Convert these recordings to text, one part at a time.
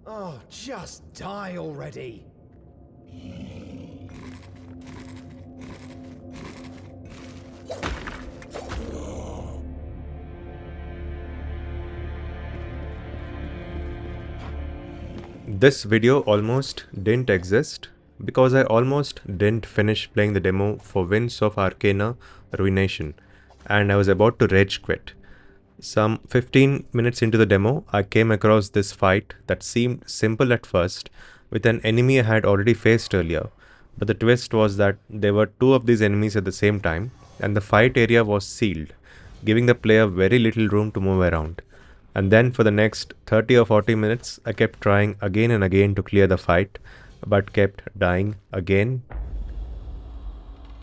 Oh, just die already! This video almost didn't exist because I almost didn't finish playing the demo for Winds of Arcana Ruination, and I was about to rage quit. Some 15 minutes into the demo, I came across this fight that seemed simple at first with an enemy I had already faced earlier, but the twist was that there were two of these enemies at the same time, and the fight area was sealed, giving the player very little room to move around. And then for the next 30 or 40 minutes, I kept trying again and again to clear the fight, but kept dying again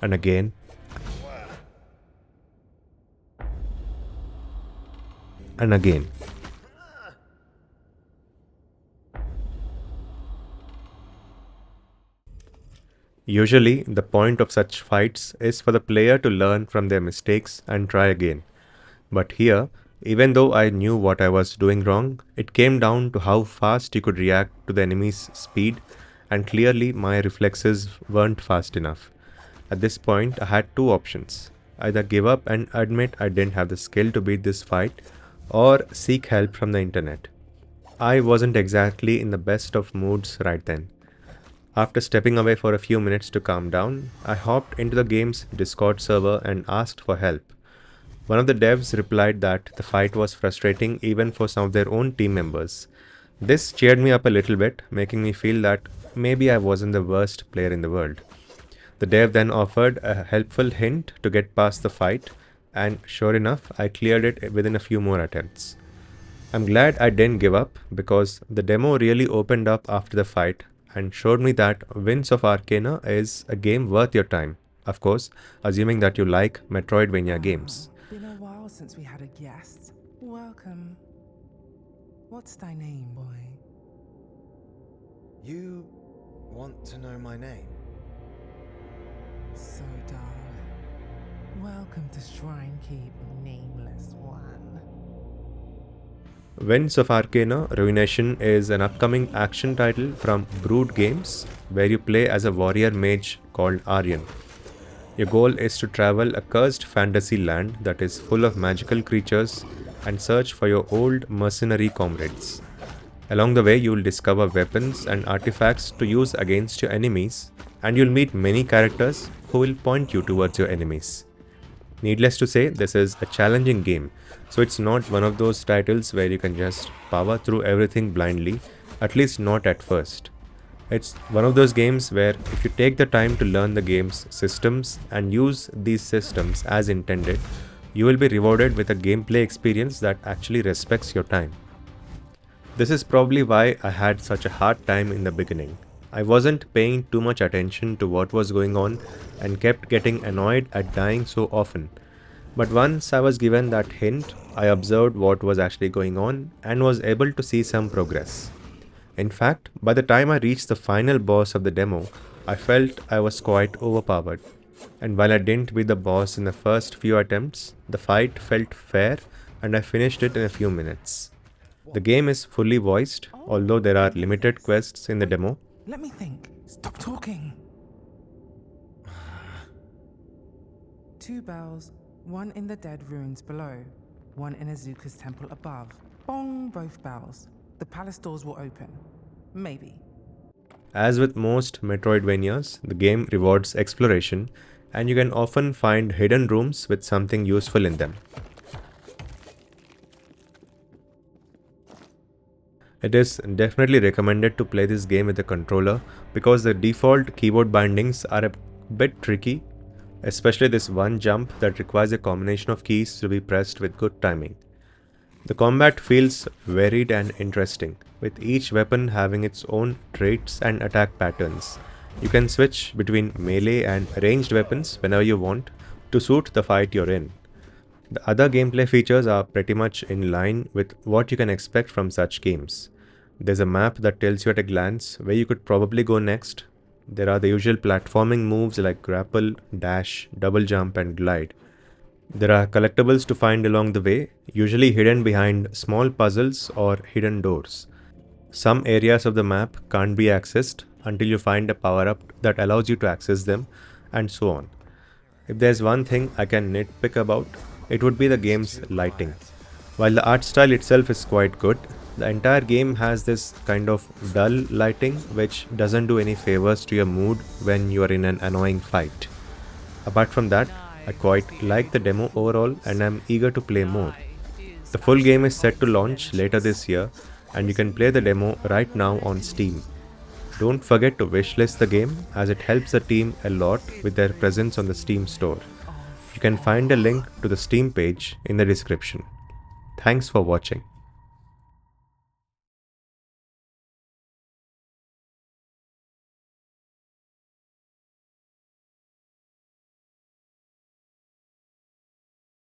and again and again. Usually, the point of such fights is for the player to learn from their mistakes and try again. But here, even though I knew what I was doing wrong, it came down to how fast you could react to the enemy's speed, and clearly my reflexes weren't fast enough. At this point, I had two options: either give up and admit I didn't have the skill to beat this fight, or seek help from the internet. I wasn't exactly in the best of moods right then. After stepping away for a few minutes to calm down, I hopped into the game's Discord server and asked for help. One of the devs replied that the fight was frustrating even for some of their own team members. This cheered me up a little bit, making me feel that maybe I wasn't the worst player in the world. The dev then offered a helpful hint to get past the fight, and sure enough, I cleared it within a few more attempts. I'm glad I didn't give up because the demo really opened up after the fight and showed me that Winds of Arcana is a game worth your time. Of course, assuming that you like Metroidvania games. Been a while since we had a guest. Welcome. What's thy name, boy? You want to know my name? So dull. Welcome to Shrine Keep, nameless one. Winds of Arcana Ruination is an upcoming action title from Brood Games where you play as a warrior mage called Aryan. Your goal is to travel a cursed fantasy land that is full of magical creatures and search for your old mercenary comrades. Along the way, you will discover weapons and artifacts to use against your enemies, and you'll meet many characters who will point you towards your enemies. Needless to say, this is a challenging game, so it's not one of those titles where you can just power through everything blindly, at least not at first. It's one of those games where if you take the time to learn the game's systems and use these systems as intended, you will be rewarded with a gameplay experience that actually respects your time. This is probably why I had such a hard time in the beginning. I wasn't paying too much attention to what was going on and kept getting annoyed at dying so often. But once I was given that hint, I observed what was actually going on and was able to see some progress. In fact, by the time I reached the final boss of the demo, I felt I was quite overpowered. And while I didn't beat the boss in the first few attempts, the fight felt fair and I finished it in a few minutes. The game is fully voiced, although there are limited quests in the demo. Let me think. Stop talking. Two bells, one in the dead ruins below, one in Azuka's temple above. Bong, both bells. The palace doors will open. Maybe. As with most Metroidvanias, the game rewards exploration, and you can often find hidden rooms with something useful in them. It is definitely recommended to play this game with a controller because the default keyboard bindings are a bit tricky, especially this one jump that requires a combination of keys to be pressed with good timing. The combat feels varied and interesting, with each weapon having its own traits and attack patterns. You can switch between melee and ranged weapons whenever you want to suit the fight you're in. The other gameplay features are pretty much in line with what you can expect from such games. There's a map that tells you at a glance where you could probably go next. There are the usual platforming moves like grapple, dash, double jump, and glide. There are collectibles to find along the way, usually hidden behind small puzzles or hidden doors. Some areas of the map can't be accessed until you find a power-up that allows you to access them, and so on. If there's one thing I can nitpick about, it would be the game's lighting. While the art style itself is quite good, the entire game has this kind of dull lighting which doesn't do any favors to your mood when you are in an annoying fight. Apart from that, I quite like the demo overall and I'm eager to play more. The full game is set to launch later this year and you can play the demo right now on Steam. Don't forget to wishlist the game as it helps the team a lot with their presence on the Steam store. You can find a link to the Steam page in the description. Thanks for watching.